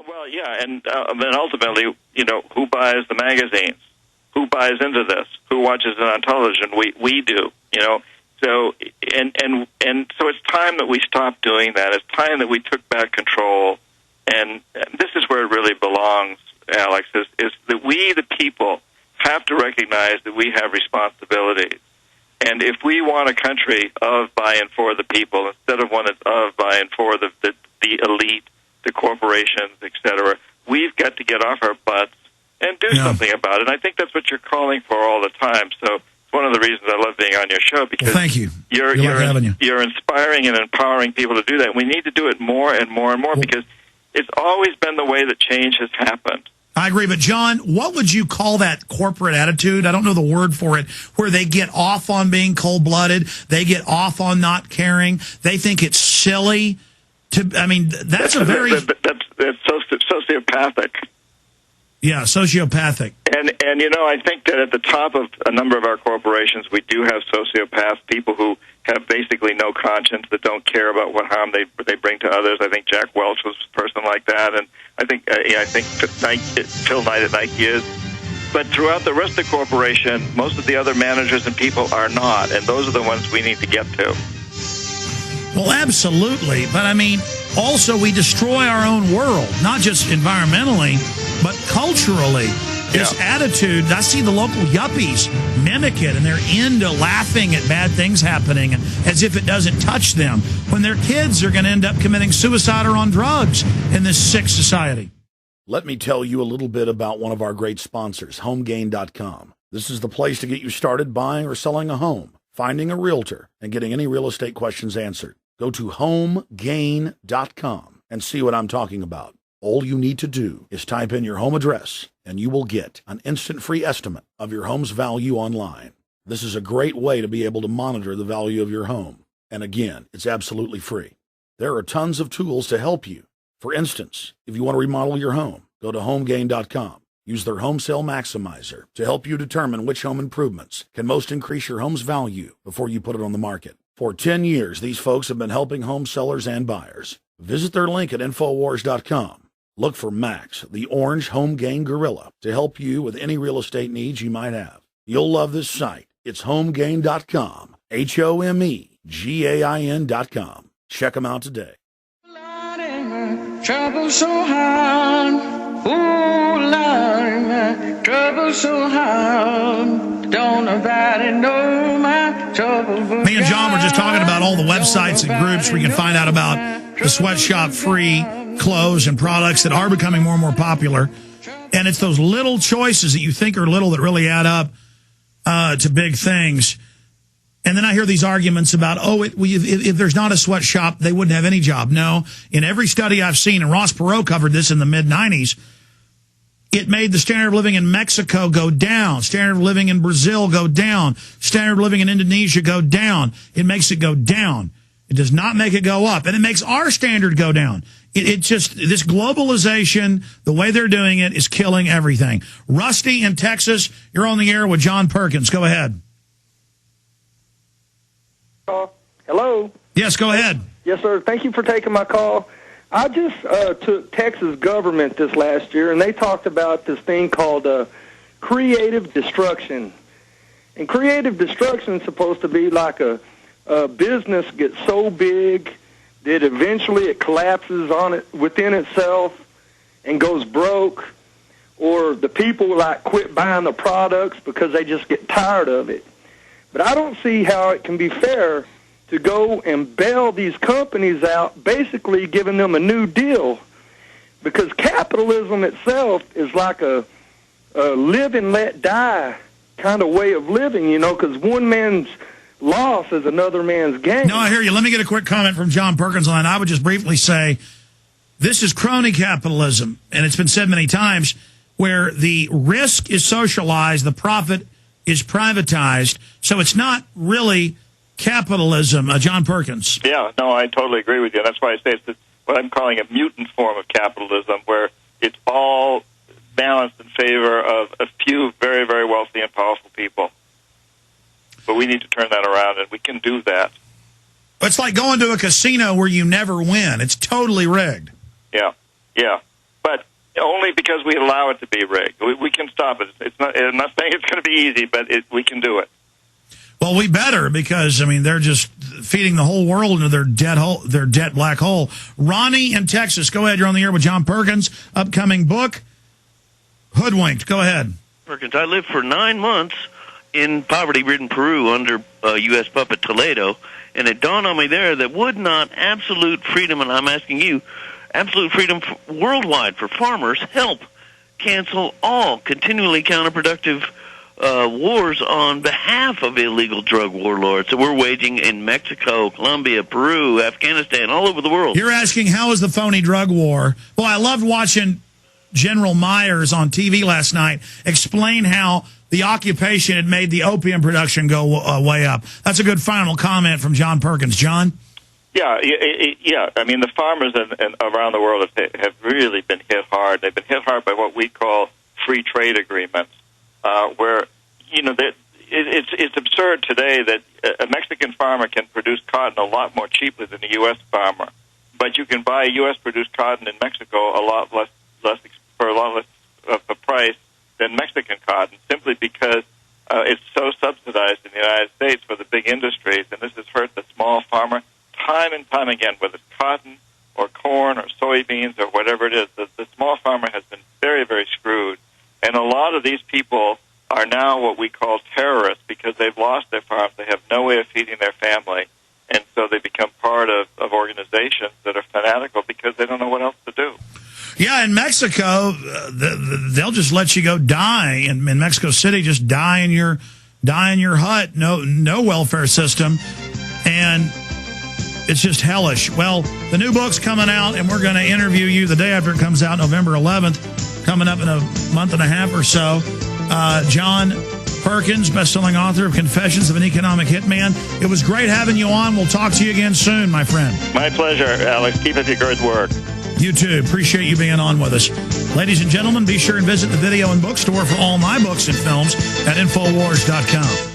Well, yeah, and then ultimately, who buys the magazines? Who buys into this? Who watches it on television? We do, So and so it's time that we stopped doing that. It's time that we took back control, and this is where it really belongs, Alex. Is that we, the people, have to recognize that we have responsibilities. And if we want a country of, by, and for the people, instead of one that's of, by, and for the elite, the corporations, etc., we've got to get off our butts and do something about it. And I think that's what you're calling for all the time. So it's one of the reasons I love being on your show, because thank you. You're inspiring and empowering people to do that. We need to do it more and more and more, because it's always been the way that change has happened. I agree, but John, what would you call that corporate attitude? I don't know the word for it, where they get off on being cold-blooded, they get off on not caring, they think it's silly. That's sociopathic. Yeah, sociopathic. And I think that at the top of a number of our corporations, we do have sociopaths, people who have basically no conscience, that don't care about what harm they bring to others. I think Jack Welch was a person like that, and I think Phil Knight at Nike is. But throughout the rest of the corporation, most of the other managers and people are not, and those are the ones we need to get to. Well, absolutely. But, also we destroy our own world, not just environmentally, but culturally. This attitude, I see the local yuppies mimic it, and they're into laughing at bad things happening as if it doesn't touch them, when their kids are going to end up committing suicide or on drugs in this sick society. Let me tell you a little bit about one of our great sponsors, HomeGain.com. This is the place to get you started buying or selling a home, finding a realtor, and getting any real estate questions answered. Go to HomeGain.com and see what I'm talking about. All you need to do is type in your home address, and you will get an instant free estimate of your home's value online. This is a great way to be able to monitor the value of your home. And again, it's absolutely free. There are tons of tools to help you. For instance, if you want to remodel your home, go to HomeGain.com. Use their Home Sale Maximizer to help you determine which home improvements can most increase your home's value before you put it on the market. For 10 years, these folks have been helping home sellers and buyers. Visit their link at INFOWARS.com. Look for Max, the orange home gain gorilla, to help you with any real estate needs you might have. You'll love this site. It's HomeGain.com, HomeGain.com. Check them out today. Trouble so hard, ooh Lord, my trouble so hard. Don't nobody know my trouble. Me and John were just talking about all the websites and groups where you can find out about the sweatshop free clothes and products that are becoming more and more popular. And it's those little choices that you think are little that really add up to big things. And then I hear these arguments about, if there's not a sweatshop, they wouldn't have any job. No, in every study I've seen, and Ross Perot covered this in the mid-'90s, it made the standard of living in Mexico go down, standard of living in Brazil go down, standard of living in Indonesia go down. It makes it go down. It does not make it go up. And it makes our standard go down. It just, this globalization, the way they're doing it is killing everything. Rusty in Texas, you're on the air with John Perkins. Go ahead. Hello? Yes, go ahead. Yes, sir. Thank you for taking my call. I just took Texas government this last year, and they talked about this thing called creative destruction. And creative destruction is supposed to be like a business gets so big that eventually it collapses on it within itself and goes broke, or the people quit buying the products because they just get tired of it. But I don't see how it can be fair to go and bail these companies out, basically giving them a new deal, because capitalism itself is like a live and let die kind of way of living, because one man's loss is another man's gain. No, I hear you. Let me get a quick comment from John Perkins on that. I would just briefly say this is crony capitalism, and it's been said many times, where the risk is socialized, the profit is privatized, so it's not really capitalism. John Perkins. Yeah, no, I totally agree with you. That's why I say it's what I'm calling a mutant form of capitalism, where it's all balanced in favor of a few very, very wealthy and powerful people. But we need to turn that around, and we can do that. It's like going to a casino where you never win. It's totally rigged. Yeah. But Only because we allow it to be rigged. We can stop it. I'm not saying it's going to be easy, but we can do it. Well, we better, because, I mean, they're just feeding the whole world into their debt black hole. Ronnie in Texas, go ahead. You're on the air with John Perkins. Upcoming book, Hoodwinked. Go ahead. Perkins, I lived for 9 months in poverty-ridden Peru under U.S. puppet Toledo, and it dawned on me there that would not absolute freedom, and I'm asking you, absolute freedom worldwide for farmers help cancel all continually counterproductive wars on behalf of illegal drug warlords that we're waging in Mexico, Colombia, Peru, Afghanistan, all over the world. You're asking, how is the phony drug war? Well, I loved watching General Myers on TV last night explain how the occupation had made the opium production go way up. That's a good final comment from John Perkins. John? Yeah. I mean, the farmers around the world have really been hit hard. They've been hit hard by what we call free trade agreements, where, it's absurd today that a Mexican farmer can produce cotton a lot more cheaply than a U.S. farmer, but you can buy U.S.-produced cotton in Mexico for a lot less of a price than Mexican cotton, simply because it's so subsidized in the United States for the big industries, and this has hurt the small farmer time and time again, whether it's cotton or corn or soybeans or whatever it is. The small farmer has been very, very screwed, and a lot of these people are now what we call terrorists because they've lost their farms. They have no way of feeding their family, and so they become part of organizations that are fanatical because they don't know what else to do. Yeah, in Mexico, they'll just let you go die in Mexico City. Just die in your hut. No welfare system, and it's just hellish. Well, the new book's coming out, and we're going to interview you the day after it comes out, November 11th, coming up in a month and a half or so. John Perkins, best-selling author of Confessions of an Economic Hitman. It was great having you on. We'll talk to you again soon, my friend. My pleasure, Alex. Keep up your good work. You too. Appreciate you being on with us. Ladies and gentlemen, be sure and visit the video and bookstore for all my books and films at INFOWARS.com.